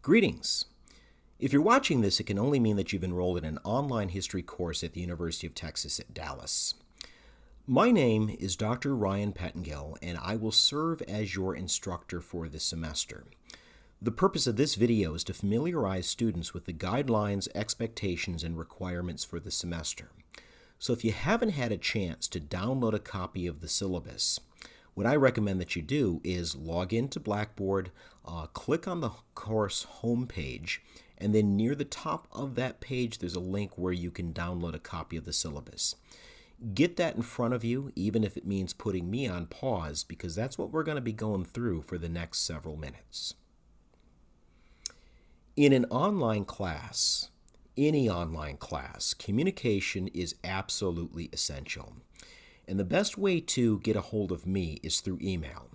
Greetings. If you're watching this, it can only mean that you've enrolled in an online history course at the University of Texas at Dallas. My name is Dr. Ryan Pettengill, and I will serve as your instructor for this semester. The purpose of this video is to familiarize students with the guidelines, expectations, and requirements for the semester. So if you haven't had a chance to download a copy of the syllabus, what I recommend that you do is log into Blackboard, click on the course homepage, and then near the top of that page there's a link where you can download a copy of the syllabus. Get that in front of you, even if it means putting me on pause, because that's what we're going to be going through for the next several minutes. In an online class, any online class, communication is absolutely essential. And the best way to get a hold of me is through email.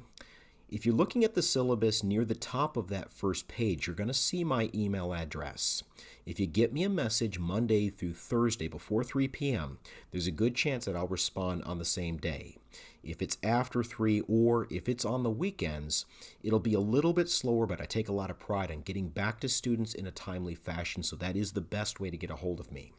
If you're looking at the syllabus near the top of that first page, you're going to see my email address. If you get me a message Monday through Thursday before 3 p.m., there's a good chance that I'll respond on the same day. If it's after 3 or if it's on the weekends, it'll be a little bit slower, but I take a lot of pride in getting back to students in a timely fashion, so that is the best way to get a hold of me.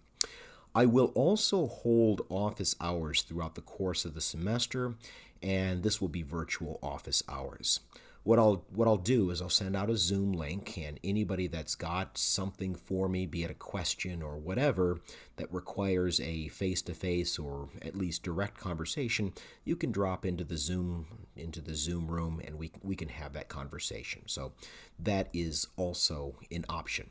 I will also hold office hours throughout the course of the semester, and this will be virtual office hours. What I'll do is I'll send out a Zoom link, and anybody that's got something for me, be it a question or whatever, that requires a face-to-face or at least direct conversation, you can drop into the Zoom room, and we can have that conversation. So that is also an option.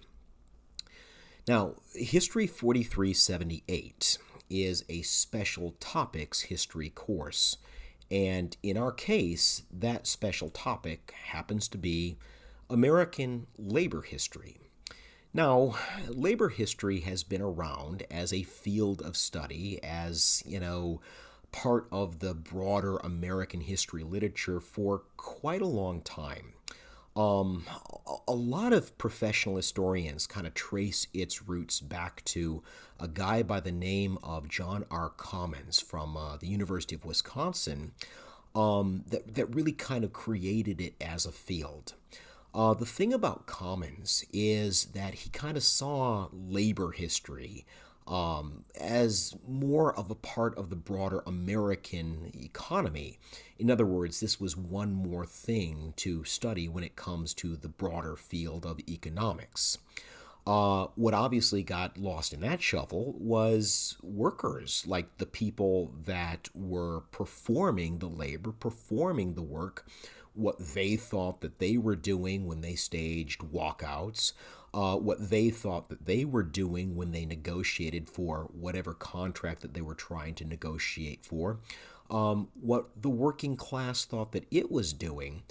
Now, History 4378 is a special topics history course, and in our case, that special topic happens to be American labor history. Now, labor history has been around as a field of study, as, part of the broader American history literature for quite a long time. A lot of professional historians kind of trace its roots back to a guy by the name of John R. Commons from the University of Wisconsin that really kind of created it as a field. The thing about Commons is that he kind of saw labor history as more of a part of the broader American economy. In other words, this was one more thing to study when it comes to the broader field of economics. What obviously got lost in that shuffle was workers, like the people that were performing the labor, performing the work, what they thought that they were doing when they staged walkouts, what they thought that they were doing when they negotiated for whatever contract that they were trying to negotiate for, what the working class thought that it was doing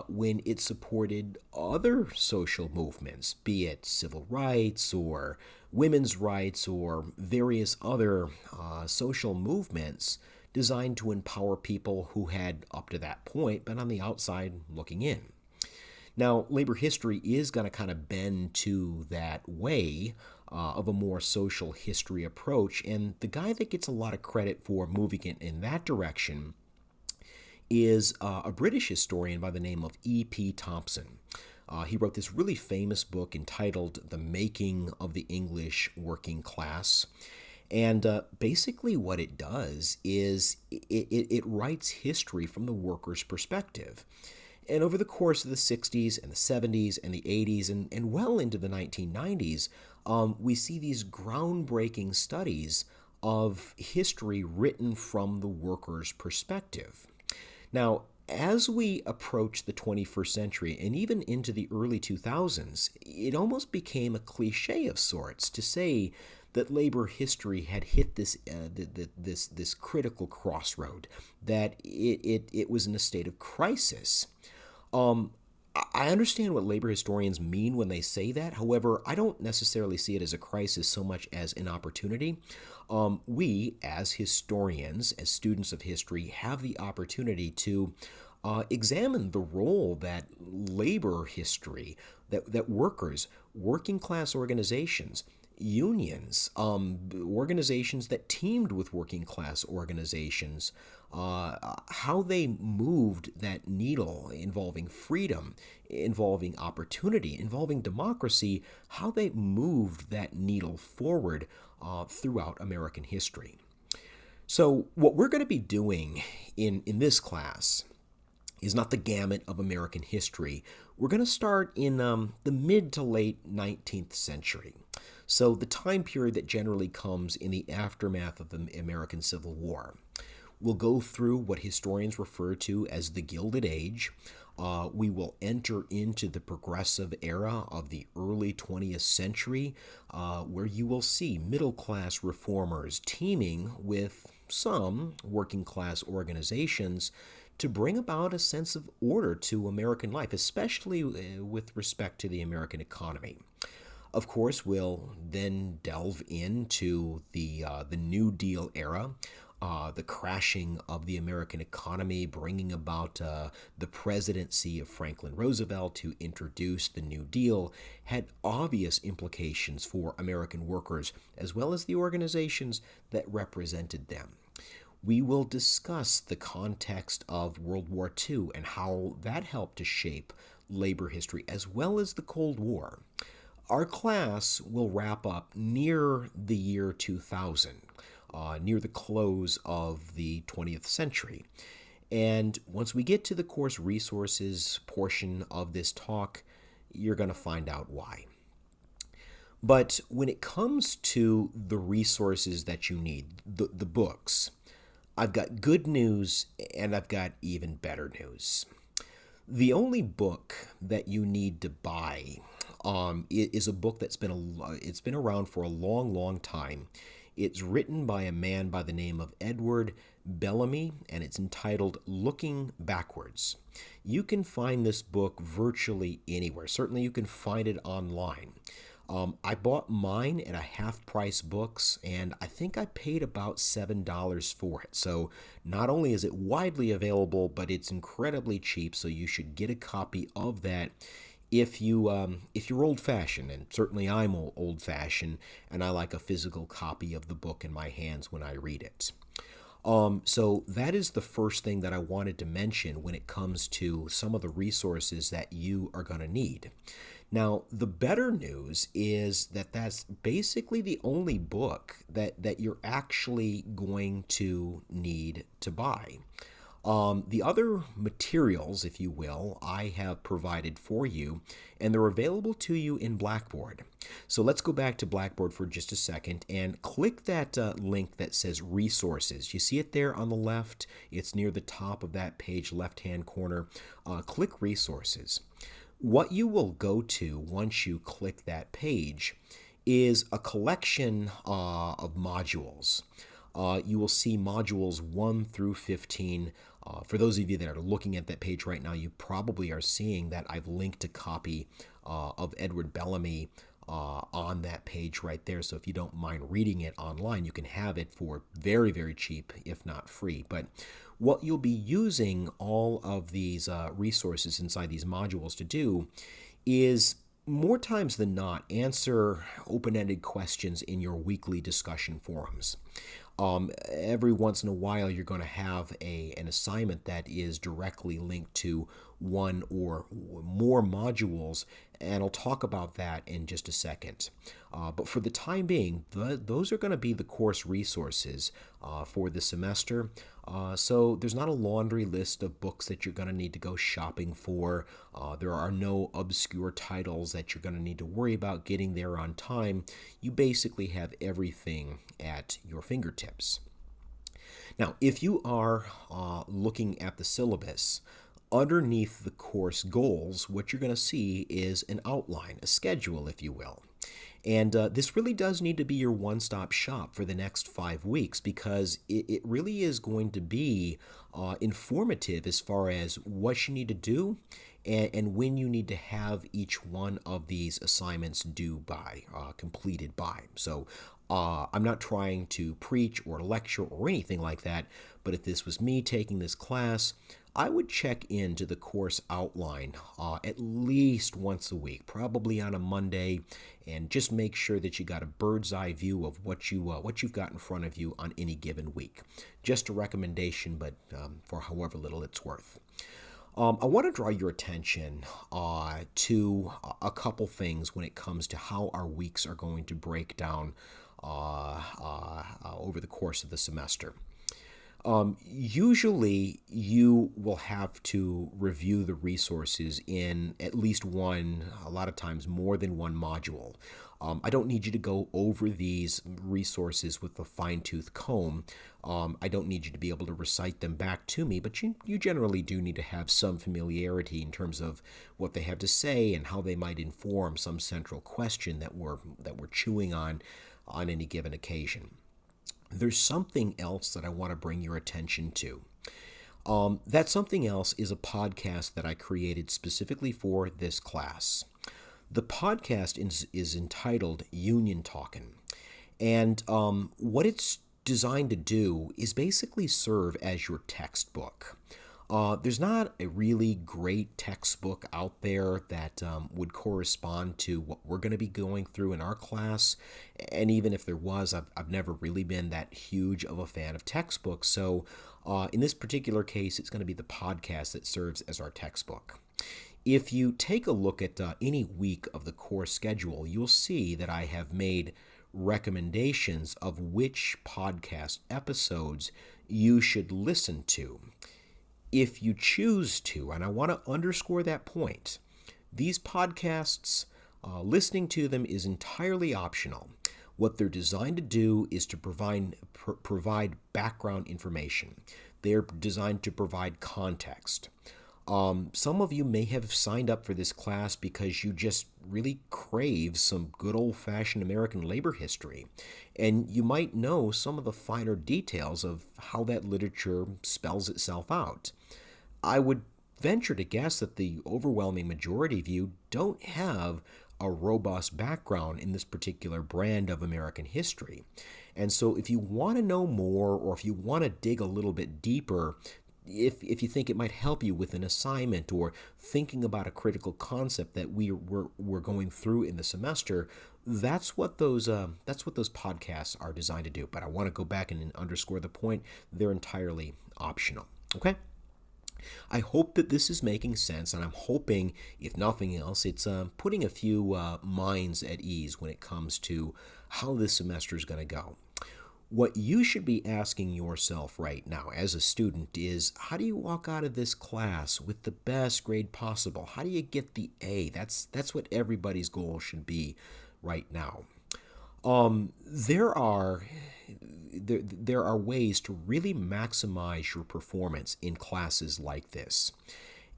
when it supported other social movements, be it civil rights or women's rights or various other social movements designed to empower people who had, up to that point, been on the outside looking in. Now, labor history is going to kind of bend to that way of a more social history approach, and the guy that gets a lot of credit for moving it in that direction is a British historian by the name of E.P. Thompson. He wrote this really famous book entitled The Making of the English Working Class. And basically what it does is it writes history from the worker's perspective. And over the course of the 60s and the 70s and the 80s and well into the 1990s, we see these groundbreaking studies of history written from the worker's perspective. Now, as we approach the 21st century and even into the early 2000s, it almost became a cliche of sorts to say that labor history had hit this critical crossroad, that it was in a state of crisis. I understand what labor historians mean when they say that. However, I don't necessarily see it as a crisis so much as an opportunity. We, as historians, as students of history, have the opportunity to examine the role that labor history, that workers, working class organizations, unions, organizations that teamed with working class organizations, how they moved that needle involving freedom, involving opportunity, involving democracy, how they moved that needle forward throughout American history. So, what we're going to be doing in this class is not the gamut of American history. We're going to start in the mid to late 19th century. So, the time period that generally comes in the aftermath of the American Civil War. We'll go through what historians refer to as the Gilded Age. We will enter into the progressive era of the early 20th century, where you will see middle class reformers teaming with some working class organizations to bring about a sense of order to American life, especially with respect to the American economy. Of course, we'll then delve into the New Deal era, the crashing of the American economy, bringing about the presidency of Franklin Roosevelt to introduce the New Deal, had obvious implications for American workers as well as the organizations that represented them. We will discuss the context of World War II and how that helped to shape labor history as well as the Cold War. Our class will wrap up near the year 2000, near the close of the 20th century. And once we get to the course resources portion of this talk, you're going to find out why. But when it comes to the resources that you need, the books, I've got good news and I've got even better news. The only book that you need to buy is a book that's it's been around for a long, long time. It's written by a man by the name of Edward Bellamy, and it's entitled Looking Backwards. You can find this book virtually anywhere. Certainly you can find it online. I bought mine at a half-price books, and I think I paid about $7 for it. So not only is it widely available, but it's incredibly cheap, so you should get a copy of that if you're old-fashioned, and certainly I'm old-fashioned, and I like a physical copy of the book in my hands when I read it. So that is the first thing that I wanted to mention when it comes to some of the resources that you are going to need. Now, the better news is that that's basically the only book that you're actually going to need to buy. The other materials, if you will, I have provided for you, and they're available to you in Blackboard. So let's go back to Blackboard for just a second and click that link that says Resources. You see it there on the left? It's near the top of that page, left-hand corner. Click Resources. What you will go to once you click that page is a collection of modules. You will see modules 1 through 15. For those of you that are looking at that page right now, you probably are seeing that I've linked a copy of Edward Bellamy on that page right there. So if you don't mind reading it online, you can have it for very, very cheap, if not free. But what you'll be using all of these resources inside these modules to do is, more times than not, answer open-ended questions in your weekly discussion forums. Every once in a while, you're going to have an assignment that is directly linked to one or more modules, and I'll talk about that in just a second. But for the time being, those are going to be the course resources for the semester. So there's not a laundry list of books that you're going to need to go shopping for. There are no obscure titles that you're going to need to worry about getting there on time. You basically have everything at your fingertips. Now, if you are looking at the syllabus, underneath the course goals, what you're going to see is an outline, a schedule, if you will. And this really does need to be your one-stop shop for the next 5 weeks, because it really is going to be informative as far as what you need to do and when you need to have each one of these assignments due by, completed by. So I'm not trying to preach or lecture or anything like that, but if this was me taking this class, I would check into the course outline at least once a week, probably on a Monday, and just make sure that you got a bird's eye view of what you've got in front of you on any given week. Just a recommendation, but for however little it's worth. I want to draw your attention to a couple things when it comes to how our weeks are going to break down over the course of the semester. Usually, you will have to review the resources in at least one, a lot of times more than one module. I don't need you to go over these resources with a fine-tooth comb. I don't need you to be able to recite them back to me, but you generally do need to have some familiarity in terms of what they have to say and how they might inform some central question that we're chewing on any given occasion. There's something else that I want to bring your attention to. That something else is a podcast that I created specifically for this class. The podcast is entitled Union Talkin', and what it's designed to do is basically serve as your textbook. There's not a really great textbook out there that would correspond to what we're going to be going through in our class. And even if there was, I've never really been that huge of a fan of textbooks. So in this particular case, it's going to be the podcast that serves as our textbook. If you take a look at any week of the course schedule, you'll see that I have made recommendations of which podcast episodes you should listen to. If you choose to, and I want to underscore that point, these podcasts, listening to them is entirely optional. What they're designed to do is to provide background information. They're designed to provide context. Some of you may have signed up for this class because you just really crave some good old-fashioned American labor history, and you might know some of the finer details of how that literature spells itself out. I would venture to guess that the overwhelming majority of you don't have a robust background in this particular brand of American history. And so if you want to know more, or if you want to dig a little bit deeper, if you think it might help you with an assignment or thinking about a critical concept that we're going through in the semester, that's what those podcasts are designed to do. But I want to go back and underscore the point: they're entirely optional. Okay. I hope that this is making sense, and I'm hoping, if nothing else, it's putting a few minds at ease when it comes to how this semester is going to go. What you should be asking yourself right now as a student is, how do you walk out of this class with the best grade possible? How do you get the A? That's what everybody's goal should be right now. There are ways to really maximize your performance in classes like this.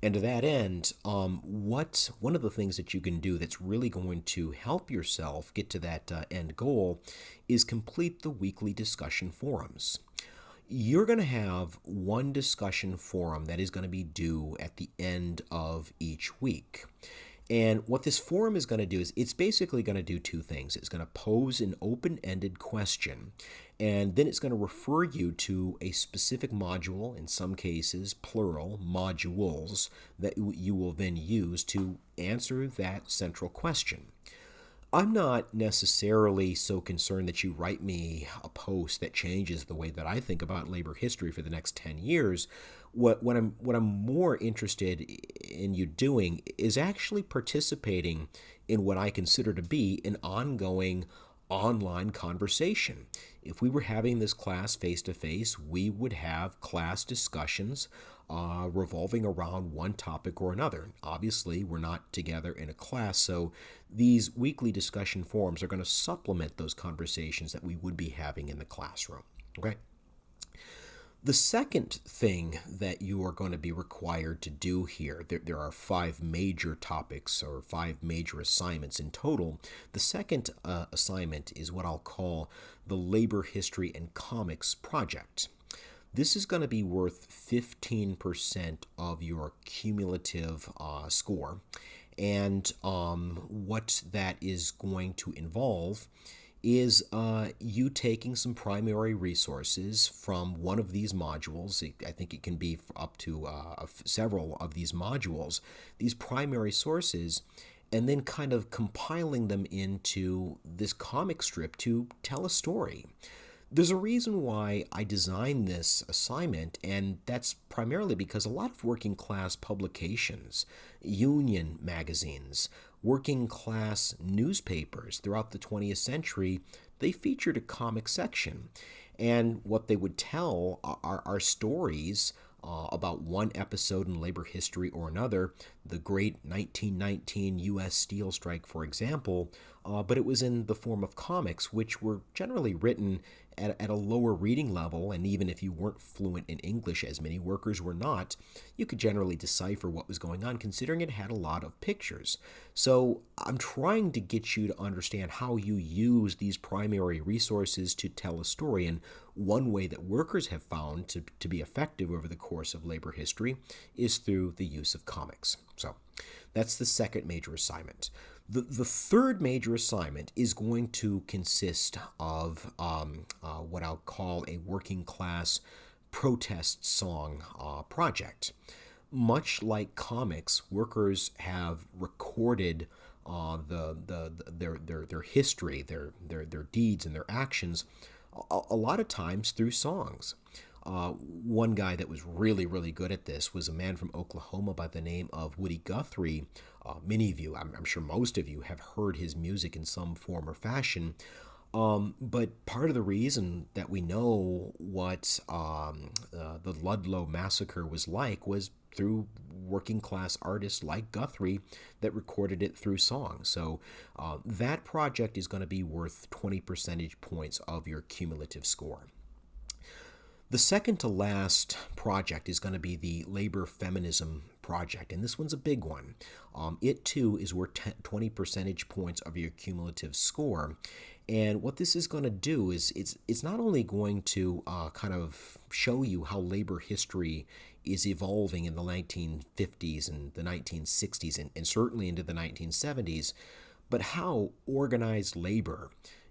And to that end, one of the things that you can do that's really going to help yourself get to that end goal is complete the weekly discussion forums. You're going to have one discussion forum that is going to be due at the end of each week. And what this forum is going to do is it's basically going to do two things. It's going to pose an open-ended question, and then it's going to refer you to a specific module, in some cases plural modules, that you will then use to answer that central question. I'm not necessarily so concerned that you write me a post that changes the way that I think about labor history for the next 10 years. What I'm more interested in you doing is actually participating in what I consider to be an ongoing online conversation. If we were having this class face-to-face, we would have class discussions revolving around one topic or another. Obviously, we're not together in a class, so these weekly discussion forums are going to supplement those conversations that we would be having in the classroom. Okay? The second thing that you are going to be required to do here, there are 5 major topics or 5 major assignments in total. The second assignment is what I'll call the Labor History and Comics Project. This is going to be worth 15% of your cumulative score. And what that is going to involve is you taking some primary resources from one of these modules. I think it can be up to several of these modules, these primary sources, and then kind of compiling them into this comic strip to tell a story. There's a reason why I designed this assignment, and that's primarily because a lot of working class publications, union magazines, working class newspapers throughout the 20th century, they featured a comic section. And what they would tell are stories about one episode in labor history or another, the great 1919 U.S. steel strike, for example, but it was in the form of comics, which were generally written at a lower reading level, and even if you weren't fluent in English, as many workers were not, you could generally decipher what was going on, considering it had a lot of pictures. So I'm trying to get you to understand how you use these primary resources to tell a story, and one way that workers have found to be effective over the course of labor history is through the use of comics. So that's the second major assignment. The third major assignment is going to consist of what I'll call a working class protest song project. Much like comics, workers have recorded their history, their deeds, and their actions a lot of times through songs. One guy that was really good at this was a man from Oklahoma by the name of Woody Guthrie. Many of you, I'm sure most of you, have heard his music in some form or fashion. But part of the reason that we know what the Ludlow Massacre was like was through working class artists like Guthrie that recorded it through song. So that project is going to be worth 20 percentage points of your cumulative score. The second to last project is going to be the labor feminism project, and this one's a big one. It too is worth 20 percentage points of your cumulative score. And what this is going to do is it's not only going to kind of show you how labor history is evolving in the 1950s and the 1960s and certainly into the 1970s, but how organized labor,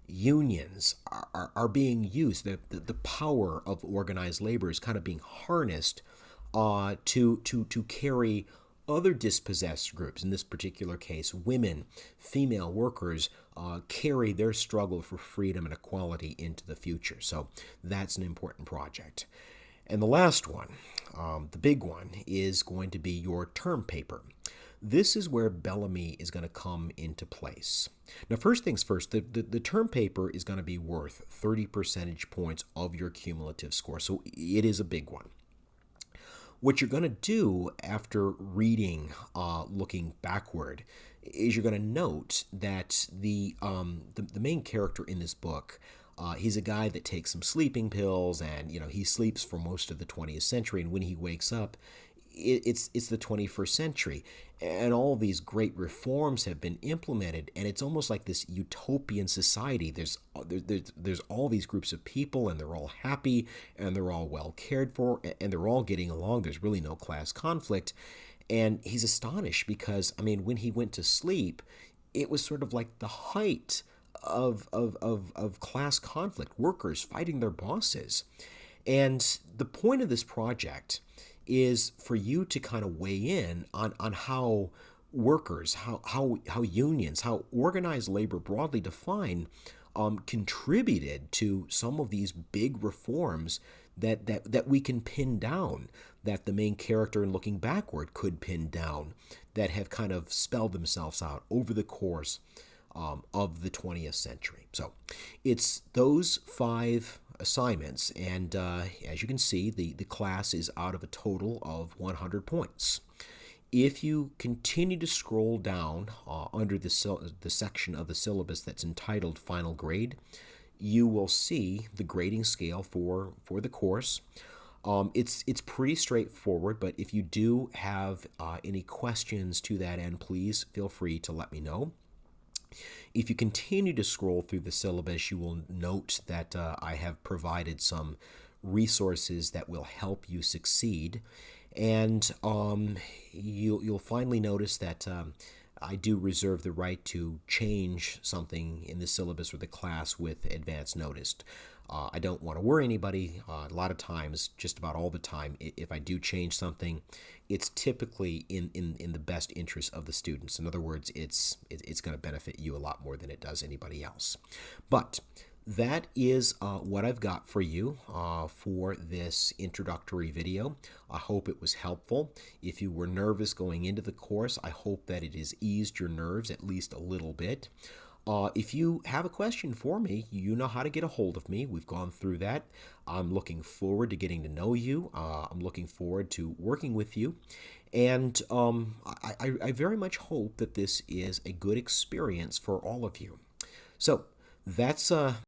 unions are being used. The power of organized labor is kind of being harnessed to carry other dispossessed groups, in this particular case, women, female workers, carry their struggle for freedom and equality into the future. So that's an important project. And the last one, the big one, is going to be your term paper. This is where Bellamy is going to come into place. Now, first things first, the term paper is going to be worth 30 percentage points of your cumulative score, so it is a big one. What you're going to do after reading, looking backward, is you're going to note that the main character in this book, he's a guy that takes some sleeping pills, and he sleeps for most of the 20th century, and when he wakes up, it's the 21st century, and all these great reforms have been implemented, and it's almost like this utopian society. There's all these groups of people, and they're all happy, and they're all well cared for, and they're all getting along. There's really no class conflict, and he's astonished because, when he went to sleep, it was sort of like the height of class conflict, workers fighting their bosses. And the point of this project is for you to kind of weigh in on how workers, how unions, how organized labor broadly defined contributed to some of these big reforms that we can pin down, that the main character in looking backward could pin down, that have kind of spelled themselves out over the course of the 20th century. So it's those 5 assignments, and as you can see, the class is out of a total of 100 points. If you continue to scroll down under the section of the syllabus that's entitled Final Grade, you will see the grading scale for the course. It's pretty straightforward, but if you do have any questions to that end, please feel free to let me know. If you continue to scroll through the syllabus, you will note that I have provided some resources that will help you succeed. And you'll finally notice that I do reserve the right to change something in the syllabus or the class with advance notice. I don't want to worry anybody. A lot of times, just about all the time, if I do change something, it's typically in the best interest of the students. In other words, it's going to benefit you a lot more than it does anybody else. But that is what I've got for you for this introductory video. I hope it was helpful. If you were nervous going into the course, I hope that it has eased your nerves at least a little bit. If you have a question for me, you know how to get a hold of me. We've gone through that. I'm looking forward to getting to know you. I'm looking forward to working with you. And I very much hope that this is a good experience for all of you. So that's